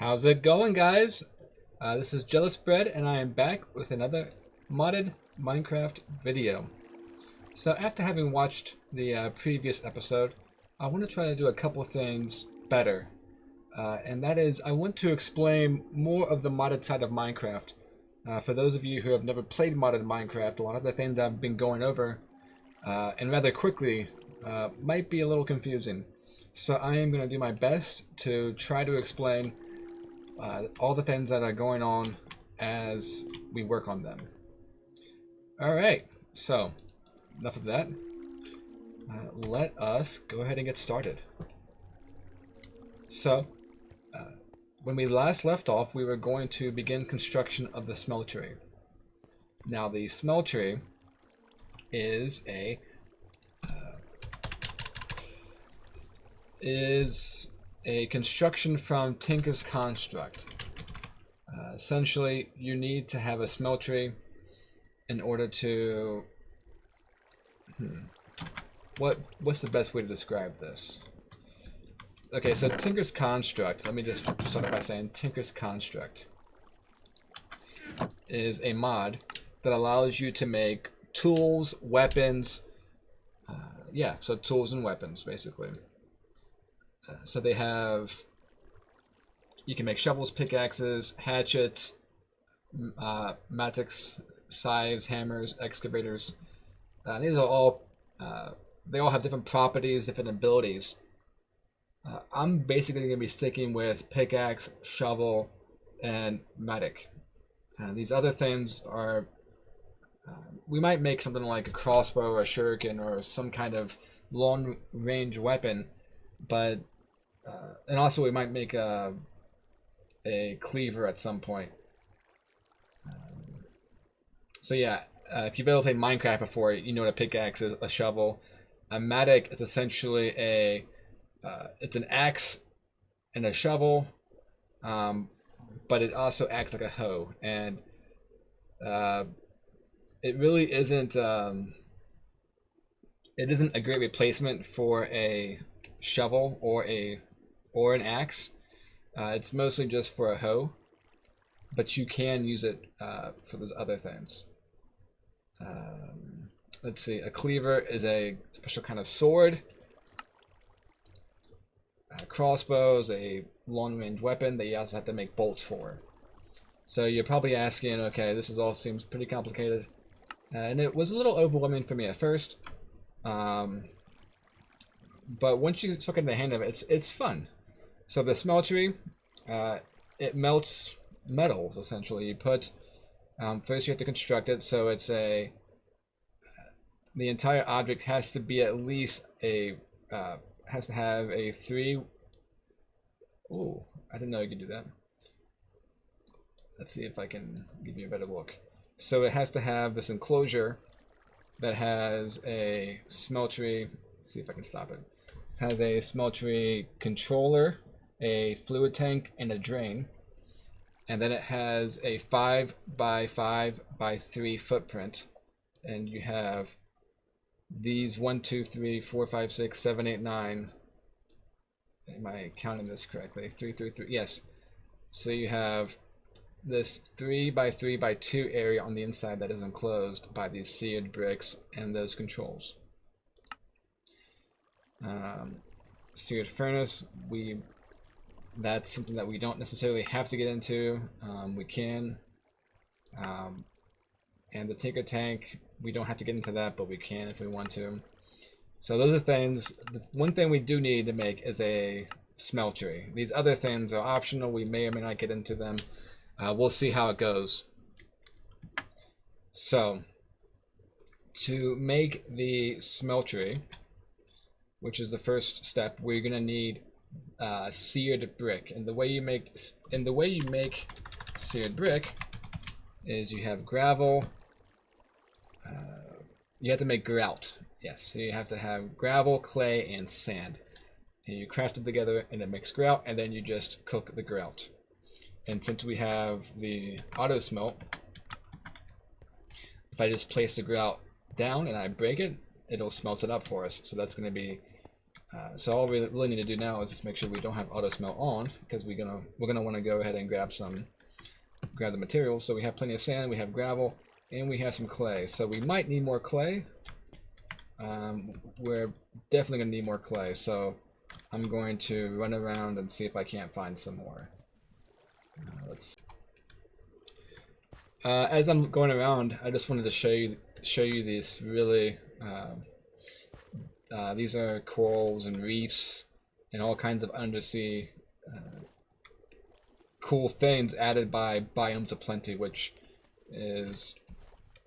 How's it going, guys? This is JealousBread, and I am back with another modded Minecraft video. So after having watched the previous episode, I want to try to do a couple things better. And that is, I want to explain more of the modded side of Minecraft. For those of you who have never played modded Minecraft, a lot of the things I've been going over, and rather quickly, might be a little confusing. So I am going to do my best to try to explain all the things that are going on as we work on them. Alright, so enough of that. Let us go ahead and get started. So, when we last left off, we were going to begin construction of the smeltery. Now, the smeltery is a construction from Tinker's Construct. Essentially, you need to have a smeltery in order to... What's the best way to describe this? Okay, so Tinker's Construct, let me just start by saying Tinker's Construct is a mod that allows you to make tools, weapons, yeah, so tools and weapons, basically. So they have, you can make shovels, pickaxes, hatchets, mattocks, scythes, hammers, excavators. These are all, they all have different properties, different abilities. I'm basically going to be sticking with pickaxe, shovel, and mattock. These other things are, we might make something like a crossbow, a shuriken, or some kind of long-range weapon, but and also we might make a cleaver at some point. So yeah, if you've ever played Minecraft before, you know what a pickaxe is, a shovel. A mattock is essentially it's an axe and a shovel, but it also acts like a hoe, and it really isn't it isn't a great replacement for a shovel or an axe. It's mostly just for a hoe, but you can use it for those other things. Let's see, a cleaver is a special kind of sword. Crossbow is a long-range weapon that you also have to make bolts for. So you're probably asking, okay, this all seems pretty complicated, and it was a little overwhelming for me at first. But once you start getting the hang of it, it's fun. So the smeltery, it melts metals essentially. You put first you have to construct it, so it's the entire object has to be at least has to have a 3. Oh, I didn't know you could do that. Let's see if I can give you a better look. So it has to have this enclosure that has a smeltery. Let's see if I can stop it. Has a smeltery controller, a fluid tank, and a drain. And then it has a 5 by 5 by 3 footprint. And you have these 1, 2, 3, 4, 5, 6, 7, 8, 9. Am I counting this correctly? 3, 3, 3. Yes. So you have this 3 by 3 by 2 area on the inside that is enclosed by these seared bricks and those controls. Seared furnace, that's something that we don't necessarily have to get into. We can. And the tinker tank, we don't have to get into that, but we can if we want to. So those are things. The one thing we do need to make is a smeltery. These other things are optional. We may or may not get into them. We'll see how it goes. So to make the smeltery, which is the first step, we're gonna need seared brick. And the way you make seared brick is you have gravel. You have to make grout. Yes, so you have to have gravel, clay, and sand. And you craft it together and it makes grout, and then you just cook the grout. And since we have the auto smelt, if I just place the grout down and I break it, it'll smelt it up for us. So that's going to be So all we really need to do now is just make sure we don't have auto smelt on, because we're gonna want to go ahead and grab the materials. So we have plenty of sand, we have gravel, and we have some clay. So we might need more clay. We're definitely gonna need more clay. So I'm going to run around and see if I can't find some more. As I'm going around, I just wanted to show you these really. These are corals and reefs and all kinds of undersea cool things added by Biomes of Plenty, which is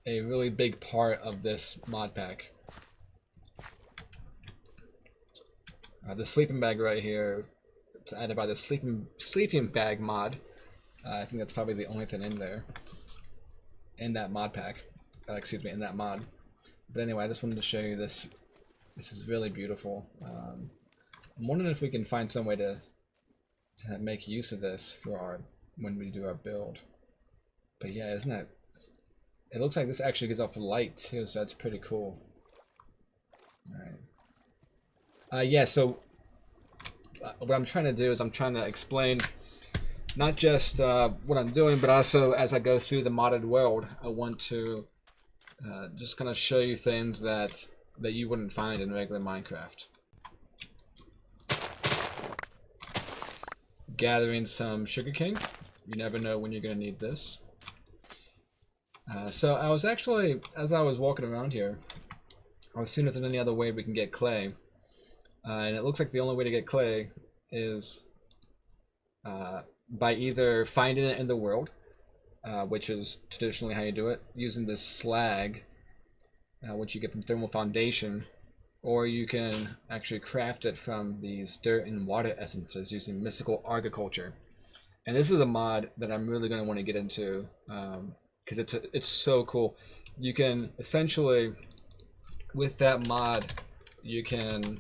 a really big part of this mod pack. The sleeping bag right here, it's added by the sleeping bag mod. I think that's probably the only thing in there, in that mod pack. Excuse me, in that mod. But anyway, I just wanted to show you this. This is really beautiful. I'm wondering if we can find some way to make use of this for when we do our build. But yeah, isn't that? It looks like this actually gives off light too, so that's pretty cool. All right. Yeah. So what I'm trying to do is I'm trying to explain not just what I'm doing, but also as I go through the modded world, I want to just kind of show you things that you wouldn't find in regular Minecraft. Gathering some sugarcane. You never know when you're going to need this. So I was actually, as I was walking around here, I was seeing if there's any other way we can get clay. And it looks like the only way to get clay is by either finding it in the world, which is traditionally how you do it, using this slag, which you get from thermal foundation, or you can actually craft it from these dirt and water essences using mystical agriculture. And this is a mod that I'm really going to want to get into because it's so cool. You can essentially, with that mod, you can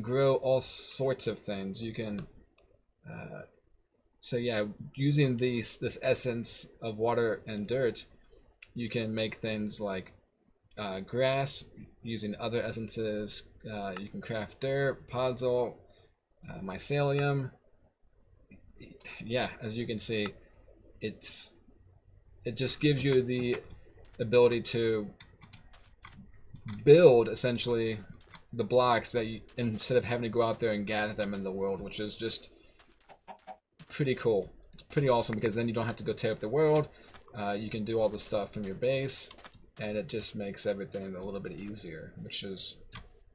grow all sorts of things. You can so yeah, using this essence of water and dirt, you can make things like grass using other essences. You can craft dirt, podzol, mycelium. Yeah, as you can see, it just gives you the ability to build essentially the blocks that you, instead of having to go out there and gather them in the world, which is just pretty cool. It's pretty awesome because then you don't have to go tear up the world. You can do all the stuff from your base, and it just makes everything a little bit easier, which is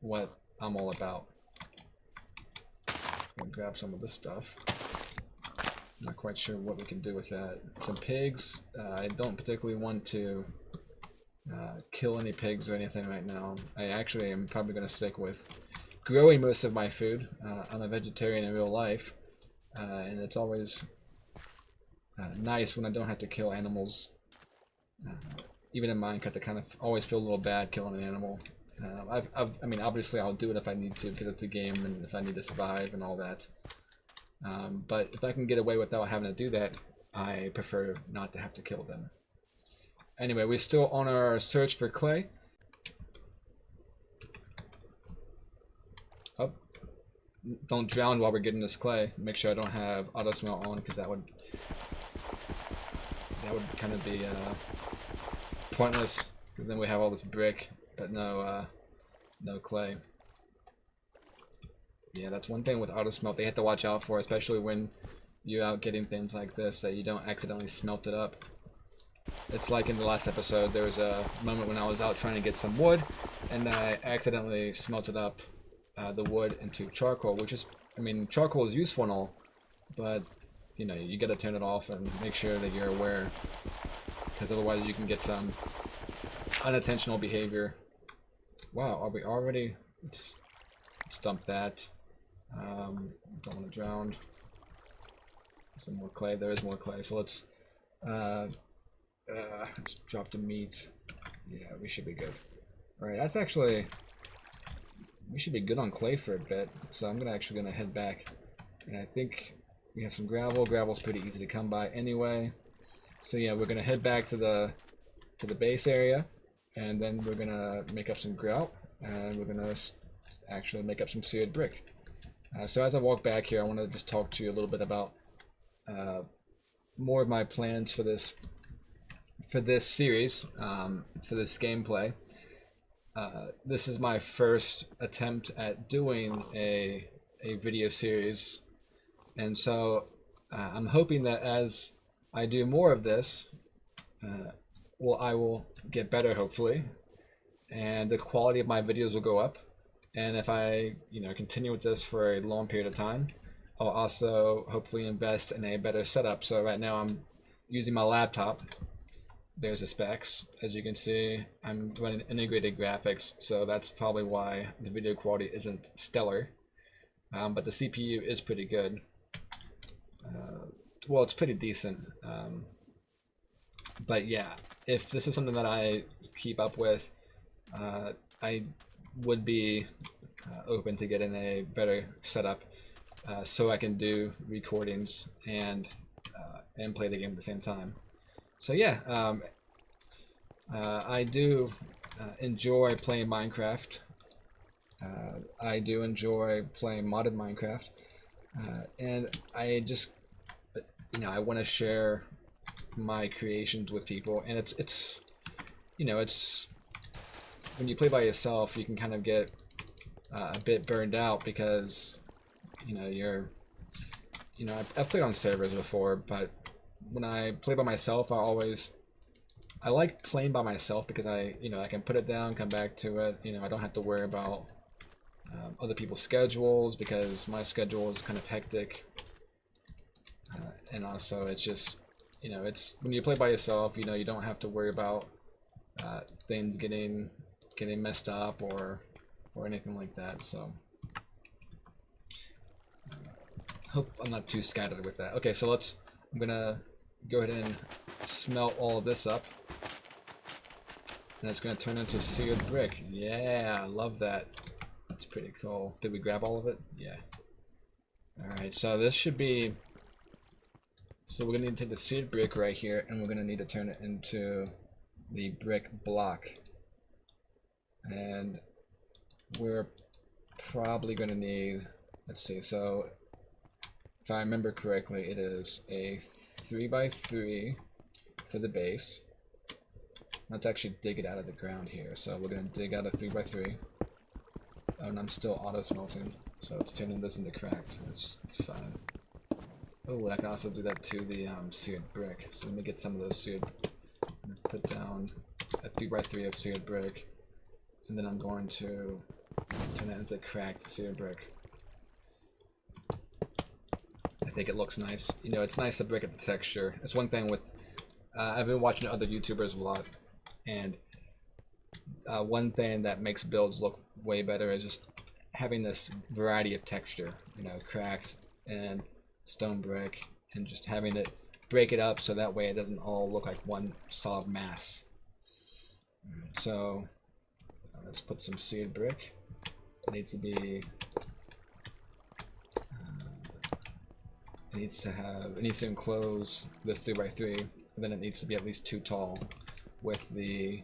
what I'm all about. I'm gonna grab some of this stuff. I'm not quite sure what we can do with that. Some pigs. I don't particularly want to kill any pigs or anything right now. I actually am probably going to stick with growing most of my food. I'm a vegetarian in real life, and it's always nice when I don't have to kill animals. Even in Minecraft, I kind of always feel a little bad killing an animal. I mean, obviously I'll do it if I need to because it's a game and if I need to survive and all that. But if I can get away without having to do that, I prefer not to have to kill them. Anyway, we're still on our search for clay. Oh, don't drown while we're getting this clay. Make sure I don't have auto smelt on because that would kind of be pointless because then we have all this brick but no clay. Yeah, that's one thing with auto smelt they have to watch out for, especially when you're out getting things like this, that you don't accidentally smelt it up. It's like in the last episode, there was a moment when I was out trying to get some wood, and I accidentally smelted up the wood into charcoal, which is, I mean, charcoal is useful and all, but, you know, you gotta turn it off and make sure that you're aware, because otherwise you can get some unintentional behavior. Wow, are we already? Let's dump that. Don't want to drown. Some more clay. There is more clay, so let's drop the meat. Yeah, we should be good. Alright, that's actually, we should be good on clay for a bit, so I'm gonna head back, and I think we have some gravel. Gravel's pretty easy to come by anyway, so yeah, we're gonna head back to the base area, and then we're gonna make up some grout, and we're gonna actually make up some seared brick. So as I walk back here, I want to just talk to you a little bit about more of my plans for this series, for this gameplay. This is my first attempt at doing a video series, and so I'm hoping that as I do more of this, well, I will get better, hopefully, and the quality of my videos will go up. And if I, continue with this for a long period of time, I'll also hopefully invest in a better setup. So right now I'm using my laptop. There's the specs. As you can see, I'm running integrated graphics, so that's probably why the video quality isn't stellar. But the CPU is pretty good. Well, it's pretty decent. But yeah, if this is something that I keep up with, I would be open to getting a better setup so I can do recordings and play the game at the same time. So yeah, I do enjoy playing Minecraft. I do enjoy playing modded Minecraft, and I just, I want to share my creations with people. And it's when you play by yourself, you can kind of get a bit burned out because I've played on servers before, but when I play by myself, I like playing by myself because I can put it down, come back to it. I don't have to worry about other people's schedules because my schedule is kind of hectic, and also it's just it's when you play by yourself, you don't have to worry about things getting messed up or anything like that. So hope I'm not too scattered with that. Okay, so I'm gonna go ahead and smelt all of this up, and it's gonna turn into seared brick. Yeah, I love that. That's pretty cool. Did we grab all of it? Yeah. Alright, so this should be, so we're gonna need to take the seared brick right here, and we're gonna need to turn it into the brick block. And we're probably gonna need, let's see, so if I remember correctly, it is a 3x3 for the base. Let's actually dig it out of the ground here. So we're gonna dig out a 3x3. Oh, and I'm still auto smelting, so it's turning this into cracked. It's fine. Oh, I can also do that to the seared brick. So let me get some of those seared. I'm gonna put down a 3x3 of seared brick, and then I'm going to turn it into cracked seared brick. I think it looks nice. It's nice to break up the texture. It's one thing with I've been watching other YouTubers a lot, and one thing that makes builds look way better is just having this variety of texture. Cracks and stone brick, and just having it break it up so that way it doesn't all look like one solid mass. So let's put some seared brick. It needs to be. It needs to enclose this 3x3, and then it needs to be at least 2 tall, with a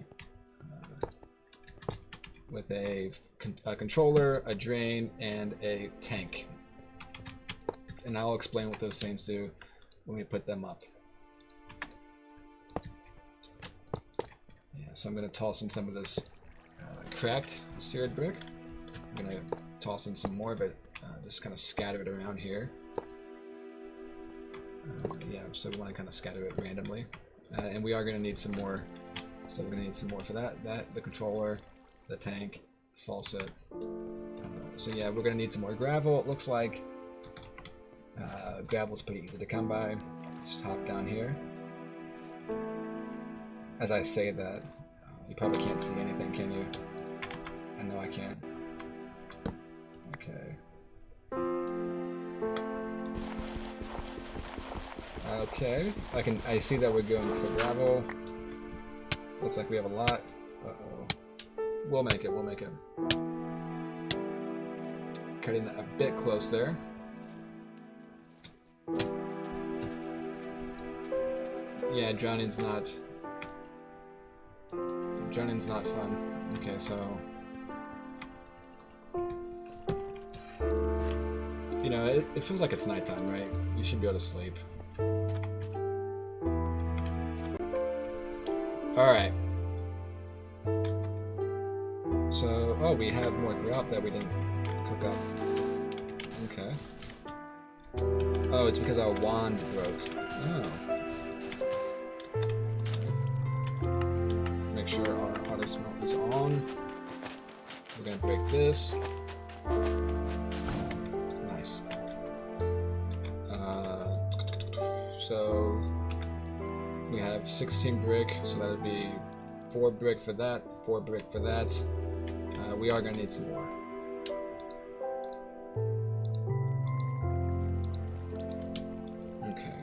controller, a drain, and a tank. And I'll explain what those things do when we put them up. Yeah, so I'm going to toss in some of this cracked seared brick. I'm going to toss in some more, but just kind of scatter it around here. Yeah, so we want to kind of scatter it randomly, and we are going to need some more. So we're going to need some more for that, the controller, the tank, faucet. So yeah, we're going to need some more gravel. It looks like gravel's pretty easy to come by. Just hop down here. As I say that, you probably can't see anything, can you? I know I can't. Okay. Okay, I see that we're going for gravel. Looks like we have a lot. Uh-oh. We'll make it. Cutting a bit close there. Yeah, drowning's not fun. Okay, so know, it feels like it's nighttime, right? You should be able to sleep. Alright. So, oh, we have more grout that we didn't cook up. Okay. Oh, it's because our wand broke. Oh. Make sure our auto smoke is on. We're gonna break this. Nice. So we have 16 brick, so that would be 4 brick for that, 4 brick for that. We are gonna need some more. Okay.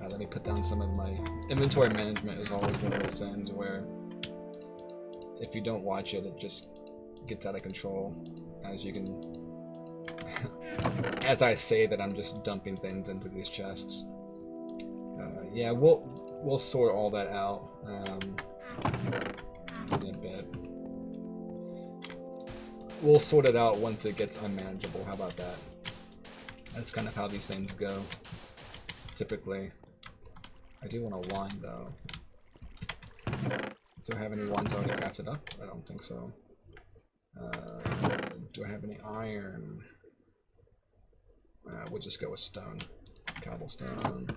Let me put down some of my inventory management. Is always one of those things where if you don't watch it, it just gets out of control. As you can, as I say that, I'm just dumping things into these chests. Yeah, we'll sort all that out in a bit. We'll sort it out once it gets unmanageable. How about that? That's kind of how these things go, typically. I do want a wine, though. Do I have any wands already crafted up? I don't think so. Do I have any iron? We'll just go with stone. Cobblestone.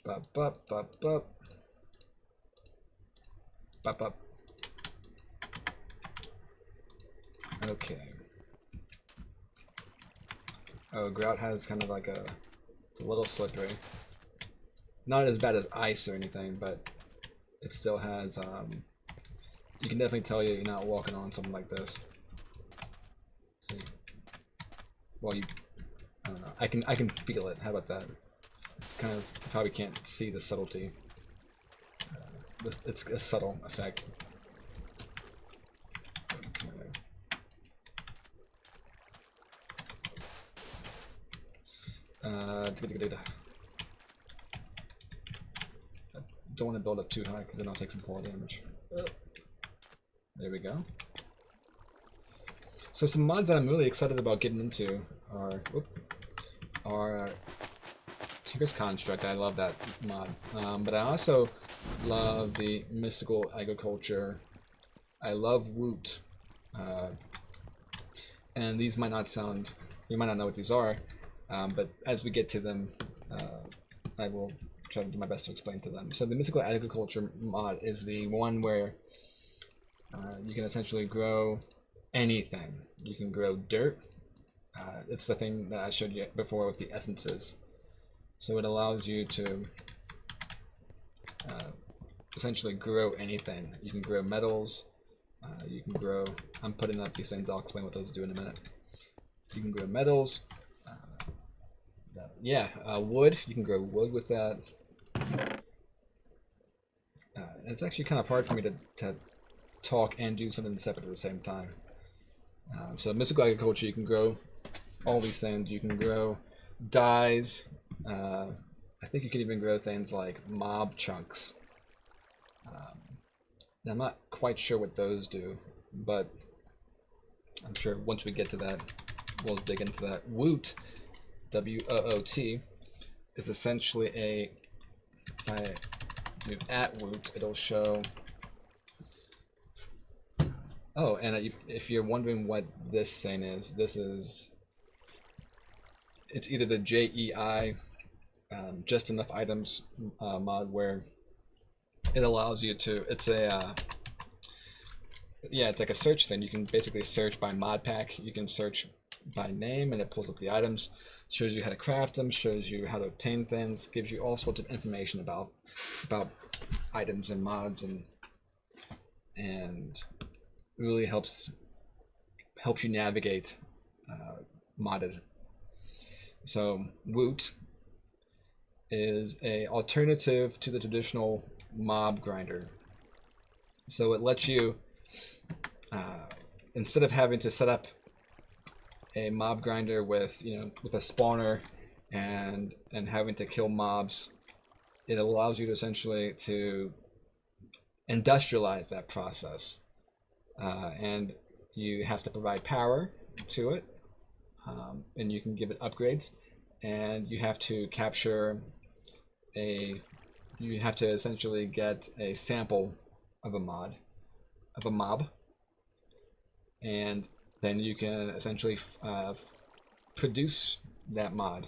Bop, bop, bop, bop. Bop, bop. Okay. Oh, grout has kind of like it's a little slippery. Not as bad as ice or anything, but it still has, you can definitely tell you're not walking on something like this. See? Well, I don't know. I can feel it. How about that? It's kind of, you probably can't see the subtlety. It's a subtle effect. Okay. I don't want to build up too high because then I'll take some fall damage. There we go. So some mods that I'm really excited about getting into are Tinker's Construct. I love that mod. But I also love the Mystical Agriculture. I love Woot. And these might not sound, you might not know what these are, but as we get to them, I will try to do my best to explain to them. So the Mystical Agriculture mod is the one where you can essentially grow anything. You can grow dirt. It's the thing that I showed you before with the essences. So it allows you to essentially grow anything. You can grow metals. You can grow, I'm putting up these things, I'll explain what those do in a minute. You can grow metals. Wood. You can grow wood with that. And it's actually kind of hard for me to talk and do something separate at the same time. So Mystical Agriculture, you can grow all these things. You can grow dyes. I think you can even grow things like mob chunks. I'm not quite sure what those do, but I'm sure once we get to that, we'll dig into that. Woot, W-O-O-T, is essentially if I move at Woot, it'll show. Oh, and if you're wondering what this thing is, it's either the JEI, just enough items mod, where it allows you to, it's like a search thing. You can basically search by mod pack. You can search by name and it pulls up the items, shows you how to craft them, shows you how to obtain things, gives you all sorts of information about items and mods, and really helps you navigate modded. So Woot is a alternative to the traditional mob grinder. So it lets you, instead of having to set up a mob grinder with a spawner and having to kill mobs, it allows you to essentially to industrialize that process. And you have to provide power to it. and you can give it upgrades, and you have to capture you have to essentially get a sample of a mob, and then you can essentially produce that mob.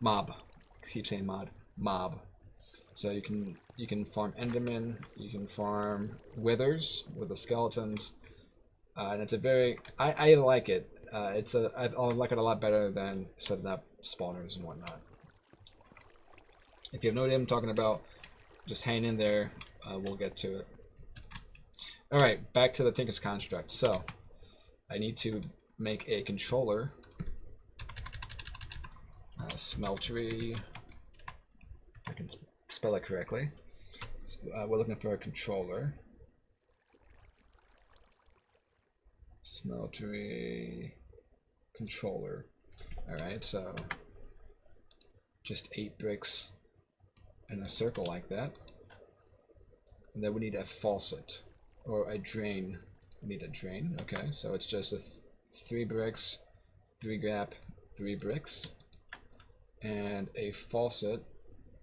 I keep saying mob. So you can farm Enderman, you can farm Withers with the skeletons, and it's a very I like it. I like it a lot better than setting up spawners and whatnot. If you have no idea what I'm talking about, just hang in there. We'll get to it. All right, back to the Tinker's Construct. So I need to make a controller. Smeltery. I can spell it correctly. So, we're looking for a controller. Smeltery controller. Alright, so just 8 bricks in a circle like that. And then we need a faucet or a drain. We need a drain. Okay, so it's just 3 bricks, 3 grab, 3 bricks, and a faucet.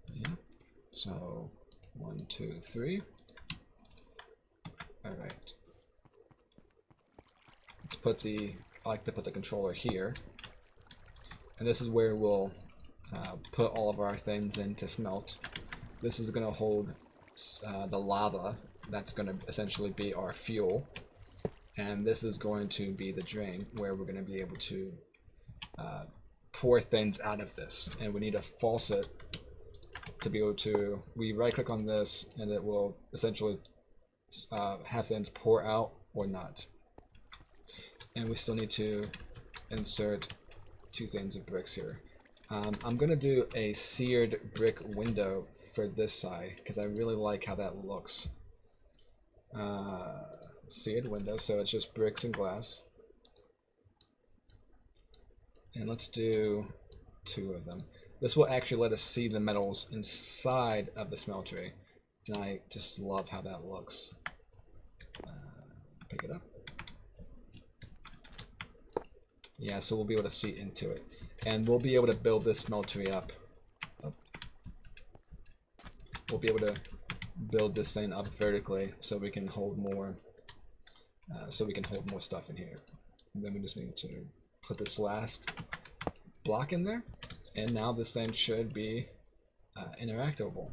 Yep. So 1, 2, 3. All right. Let's put I like to put the controller here, and this is where we'll put all of our things in to smelt. This is going to hold the lava. That's going to essentially be our fuel, and this is going to be the drain where we're going to be able to pour things out of this. And we need a faucet to be able to. We right click on this and it will essentially have things pour out or not. And we still need to insert 2 things of bricks here. I'm gonna do a seared brick window for this side because I really like how that looks. Seared window, so it's just bricks and glass. And let's do 2 of them. This will actually let us see the metals inside of the smeltery, and I just love how that looks. Pick it up. Yeah, so we'll be able to see into it, and we'll be able to build this smeltery up. We'll be able to build this thing up vertically so we can hold more. Stuff in here. And then we just need to put this last block in there, and now this thing should be interactable.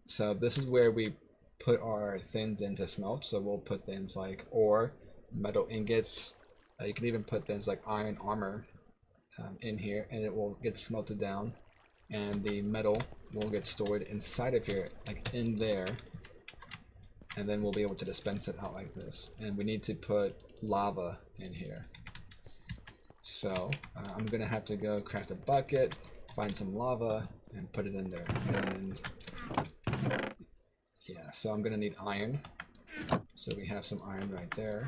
So this is where we put our things into smelt. So we'll put things like ore, metal ingots. You can even put things like iron armor in here, and it will get smelted down, and the metal will get stored inside of here, like in there, and then we'll be able to dispense it out like this. And we need to put lava in here. So I'm gonna have to go craft a bucket, find some lava, and put it in there. And yeah, so I'm gonna need iron. So we have some iron right there.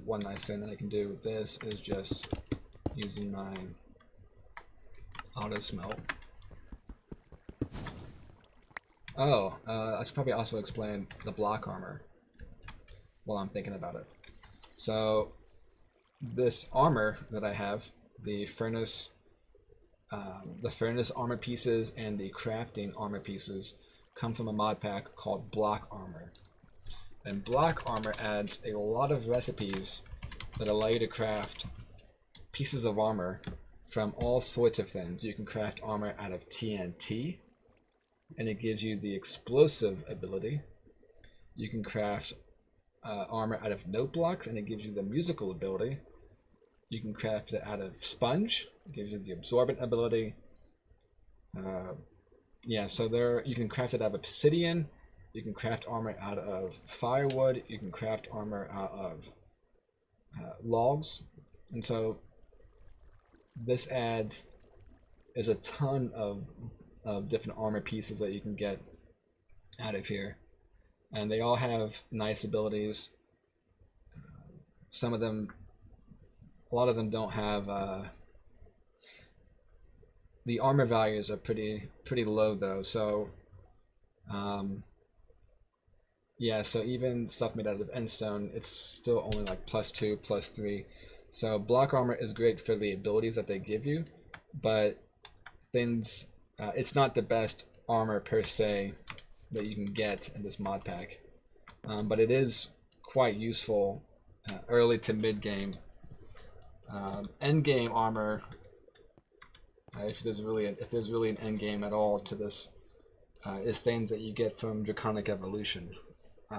One nice thing that I can do with this is just using my auto smelt. Oh, I should probably also explain the block armor while I'm thinking about it. So this armor that I have, the furnace armor pieces and the crafting armor pieces come from a mod pack called block armor. And block armor adds a lot of recipes that allow you to craft pieces of armor from all sorts of things. You can craft armor out of TNT, and it gives you the explosive ability. You can craft armor out of note blocks, and it gives you the musical ability. You can craft it out of sponge, it gives you the absorbent ability. Yeah, so you can craft it out of obsidian. You can craft armor out of firewood. You can craft armor out of logs. And so this there's a ton of different armor pieces that you can get out of here. And they all have nice abilities. Some of them, a lot of them don't have, the armor values are pretty low though. So, yeah, so even stuff made out of endstone, it's still only like +2, +3. So block armor is great for the abilities that they give you, but things it's not the best armor per se that you can get in this mod pack, but it is quite useful early to mid game. End game armor, if there's really an end game at all to this, is things that you get from Draconic Evolution,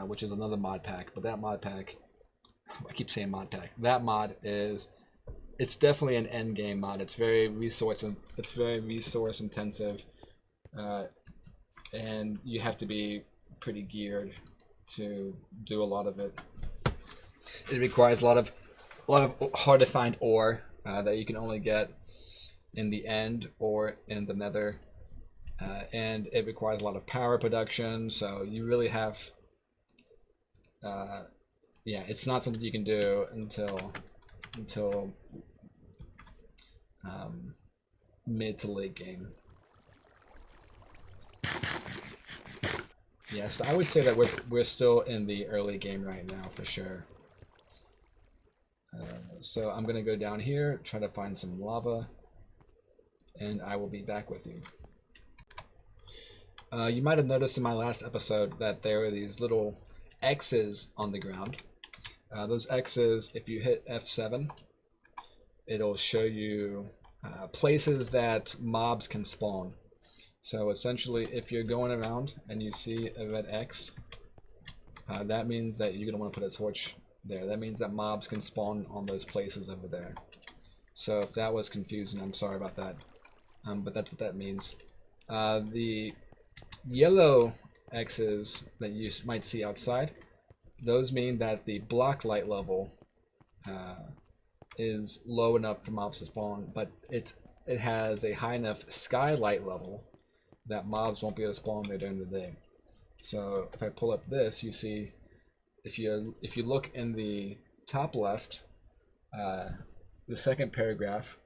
which is another mod pack. But that mod pack, I keep saying mod pack. That mod it's definitely an end game mod. It's very resource intensive, and you have to be pretty geared to do a lot of it. It requires a lot of hard to find ore that you can only get in the end or in the nether, and it requires a lot of power production. So you really have, yeah, it's not something you can do until mid to late game. Yeah, so I would say that we're still in the early game right now for sure. So I'm gonna go down here, try to find some lava, and I will be back with you. You might have noticed in my last episode that there are these little X's on the ground. Those X's, if you hit F7, it'll show you places that mobs can spawn. So essentially, if you're going around and you see a red X, that means that you're going to want to put a torch there. That means that mobs can spawn on those places over there. So if that was confusing, I'm sorry about that. But that's what that means. The yellow X's that you might see outside, those mean that the block light level is low enough for mobs to spawn, but it has a high enough skylight level that mobs won't be able to spawn there during the day. So if I pull up this, you see, if you look in the top left, the second paragraph,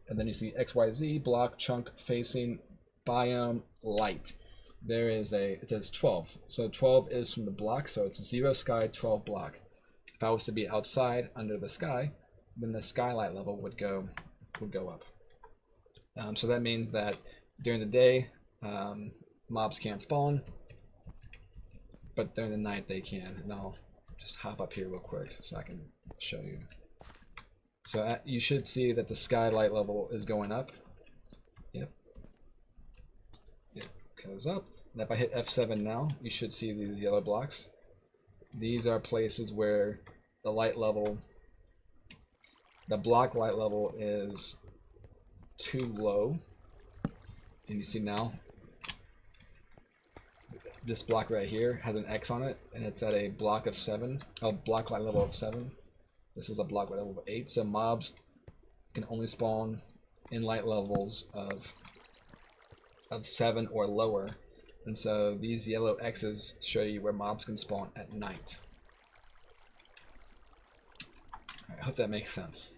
and then you see XYZ block chunk facing biome light. There is it says 12. So 12 is from the block, so it's 0 sky, 12 block. If I was to be outside under the sky, then the skylight level would go up. So that means that during the day, mobs can't spawn, but during the night they can. And I'll just hop up here real quick so I can show you. So you should see that the skylight level is going up. Yep. It goes up. And if I hit F7 now, you should see these yellow blocks. These are places where the light level, the block light level is too low. And you see now, this block right here has an X on it, and it's at a block of 7, a block light level of 7. This is a block light level of 8, so mobs can only spawn in light levels of 7 or lower. And so these yellow X's show you where mobs can spawn at night. I hope that makes sense.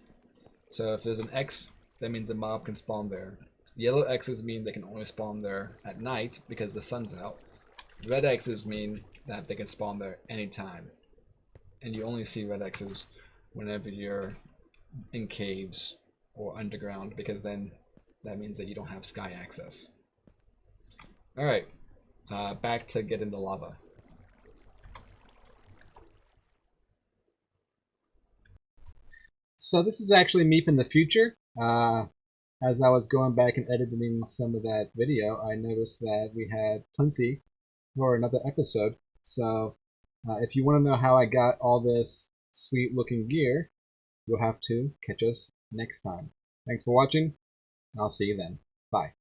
So if there's an X, that means the mob can spawn there. Yellow X's mean they can only spawn there at night because the sun's out. Red X's mean that they can spawn there anytime. And you only see red X's whenever you're in caves or underground, because then that means that you don't have sky access. Alright, back to getting the lava. So this is actually me from the future. As I was going back and editing some of that video, I noticed that we had plenty for another episode. So if you want to know how I got all this sweet looking gear, you'll have to catch us next time. Thanks for watching, and I'll see you then. Bye.